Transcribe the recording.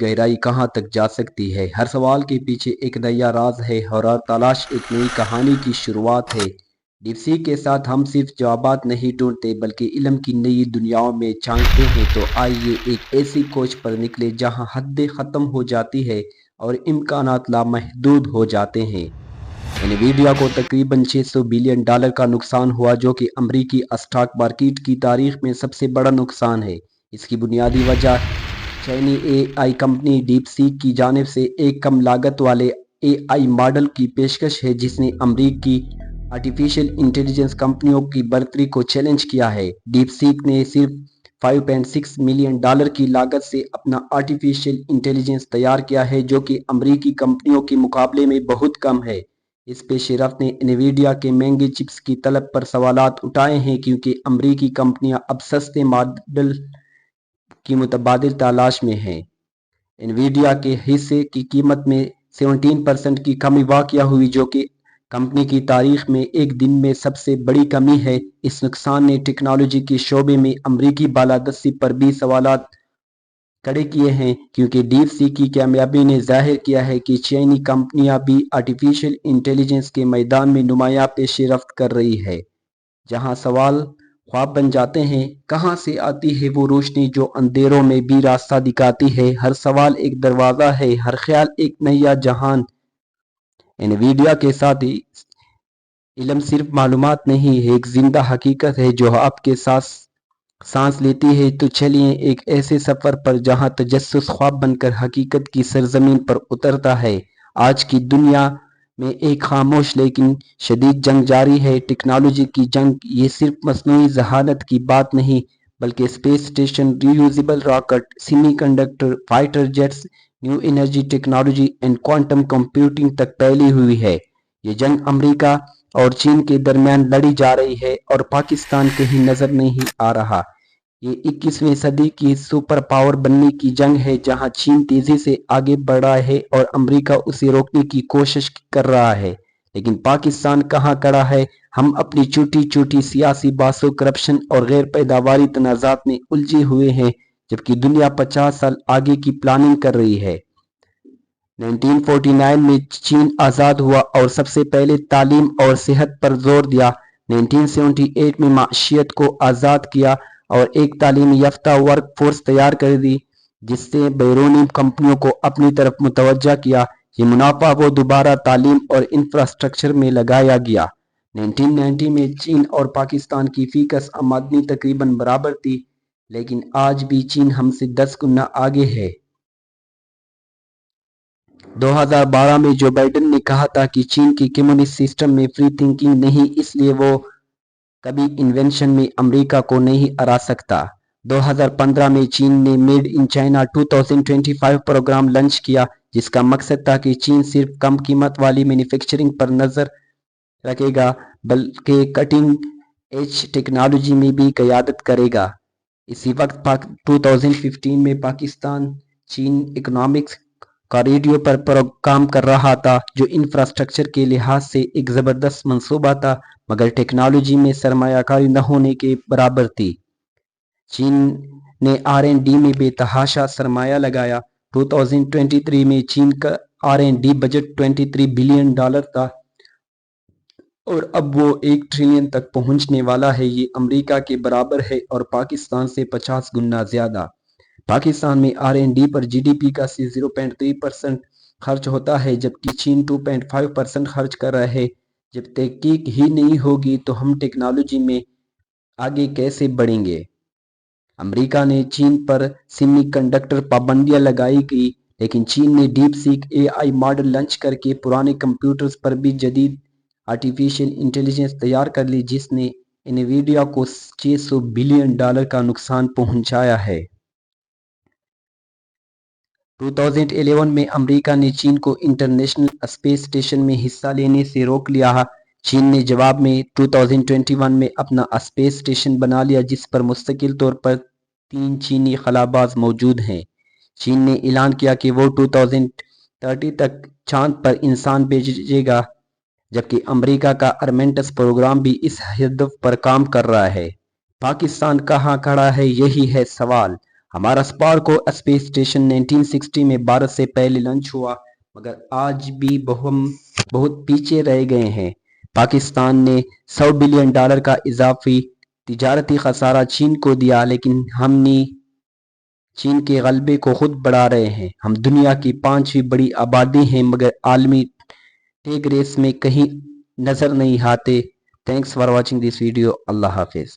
गहराई कहां तक जा सकती है। हर सवाल के पीछे एक नया राज है और हर तलाश एक नई कहानी की शुरुआत है। डीपसीक के साथ हम सिर्फ जवाबात नहीं ढूंढते बल्कि इल्म की नई दुनियाओं में झांकते हैं। तो आइए एक ऐसी खोज पर निकले जहां हदें ख़त्म हो जाती है और इम्कानात लामहदूद हो जाते हैं। एनवीडिया को तकरीबन $600 बिलियन का नुकसान हुआ, जो कि अमरीकी स्टॉक मार्केट की तारीख में सबसे बड़ा नुकसान है। इसकी बुनियादी वजह चीनी एआई कंपनी डीपसीक की जानिब से एक कम लागत वाले एआई मॉडल की पेशकश है, जिसने अमरीकी आर्टिफिशियल इंटेलिजेंस कंपनियों की बढ़तरी को चैलेंज किया है। डीपसीक ने सिर्फ $5.6 मिलियन की लागत से अपना आर्टिफिशियल इंटेलिजेंस तैयार किया है, जो कि अमरीकी कंपनियों के मुकाबले में बहुत कम है। इस पेशरफ्त ने एनवीडिया के महंगे चिप्स की तलब पर सवालात उठाए हैं, क्योंकि अमरीकी कंपनियां अब सस्ते मॉडल की मुतबादिल तलाश में हैं। एनवीडिया के हिस्से की कीमत में 17% की कमी वाक़या हुई, जो कि कंपनी की तारीख में एक दिन में सबसे बड़ी कमी है। इस नुकसान ने टेक्नोलॉजी के शोबे में अमरीकी बालादस्ती पर भी सवालात खड़े किए हैं, क्योंकि डीपसीक की कामयाबी ने जाहिर किया है कि चीनी कंपनियां भी आर्टिफिशियल इंटेलिजेंस के मैदान में नुमायां पेशरफ्त कर रही है। जहां सवाल ख्वाब बन जाते हैं, कहां से आती है वो रोशनी जो अंधेरों में भी रास्ता दिखाती है। हर सवाल एक दरवाज़ा है, हर ख्याल एक नया जहान। एनवीडिया के साथ ही इल्म सिर्फ मालूमात नहीं है, एक जिंदा हकीकत है जो आपके साथ सांस लेती है। तो चलिए एक ऐसे सफर पर जहां तजस्सुस ख्वाब बनकर हकीकत की सरजमीन पर उतरता है। आज की दुनिया में एक खामोश लेकिन शदीद जंग जारी है। टेक्नोलॉजी की जंग। ये सिर्फ मसनूई जहानत की बात नहीं, बल्कि space station, reusable rocket, semiconductor, fighter jets, new energy technology and quantum computing तक फैली हुई है। ये जंग अमेरिका और चीन के दरमियान लड़ी जा रही है और पाकिस्तान कहीं नजर नहीं आ रहा। ये 21वीं सदी की सुपर पावर बनने की जंग है, जहां चीन तेजी से आगे बढ़ रहा है और अमेरिका उसे रोकने की कोशिश कर रहा है। लेकिन पाकिस्तान कहां खड़ा है? हम अपनी छोटी छोटी सियासी बातों, करप्शन और गैर पैदावारी तनाज़ात में उलझे हुए हैं, जबकि दुनिया 50 साल आगे की प्लानिंग कर रही है। 1949 में चीन आज़ाद हुआ और सबसे पहले तालीम और सेहत पर जोर दिया। 1978 में माशियत को आज़ाद किया और एक तालीम याफ्ता वर्क फोर्स तैयार कर दी, जिससे बैरूनी कंपनियों को अपनी तरफ मुतवज्जा किया। ये मुनाफा वो दोबारा तालीम और इंफ्रास्ट्रक्चर में लगाया गया। 1990 में चीन और पाकिस्तान की फीकस आमदनी तकरीबन बराबर थी, लेकिन आज भी चीन हमसे 10 गुना आगे है। 2012 में जो बाइडेन ने कहा था कि चीन की कम्युनिस्ट सिस्टम में फ्री थिंकिंग नहीं, इसलिए वो कभी इन्वेंशन में अमेरिका को नहीं हरा सकता। 2015 में चीन ने made in China 2025 programme launch किया, जिसका मकसद था कि चीन सिर्फ कम कीमत वाली मैन्युफैक्चरिंग पर नजर रखेगा, बल्कि कटिंग एज टेक्नोलॉजी में भी क़यादत करेगा। इसी वक्त 2015 में पाकिस्तान चीन इकोनॉमिक्स कॉरिडोर पर काम कर रहा था, जो इंफ्रास्ट्रक्चर के लिहाज से एक ज़बरदस्त मंसूबा था, मगर टेक्नोलॉजी में सरमायाकारी न होने के बराबर थी। चीन ने R&D में बेतहाशा सरमाया लगाया। 2023 में चीन का R&D बजट $23 बिलियन था और अब वो 1 ट्रिलियन तक पहुंचने वाला है। ये अमेरिका के बराबर है और पाकिस्तान से 50 गुना ज्यादा। पाकिस्तान में R&D पर GDP का 0.3% खर्च होता है, जबकि चीन 2.5% खर्च कर रहा है। जब तहकीक ही नहीं होगी तो हम टेक्नोलॉजी में आगे कैसे बढ़ेंगे? अमेरिका ने चीन पर सेमीकंडक्टर पाबंदियां लगाई गई, लेकिन चीन ने डीपसीक AI मॉडल लॉन्च करके पुराने कंप्यूटर्स पर भी जदीद आर्टिफिशियल इंटेलिजेंस तैयार कर ली, जिसने एनवीडिया को $600 बिलियन का नुकसान पहुंचाया है। 2011 में अमेरिका ने चीन को इंटरनेशनल स्पेस स्टेशन में हिस्सा लेने से रोक लिया। चीन ने जवाब में 2021 में अपना स्पेस स्टेशन बना लिया, जिस पर मुस्तकिल तौर पर 3 चीनी खलाबाज मौजूद हैं। चीन ने ऐलान किया कि वो 2030 तक चांद पर इंसान भेजेगा, जबकि अमेरिका का अर्मेंटस प्रोग्राम भी इस हदफ पर काम कर रहा है। पाकिस्तान कहां खड़ा है? यही है सवाल। ہمارا اسپارک کو اسپیس اسٹیشن 1960 میں بھارت سے پہلے لانچ ہوا، مگر آج بھی ہم بہت پیچھے رہ گئے ہیں۔ پاکستان نے $100 بلین کا اضافی تجارتی خسارہ چین کو دیا، لیکن ہم نے چین کے غلبے کو خود بڑھا رہے ہیں۔ ہم دنیا کی 5ویں بڑی آبادی ہیں، مگر عالمی ٹیک ریس میں کہیں نظر نہیں آتے۔ Thanks for watching this video. اللہ حافظ۔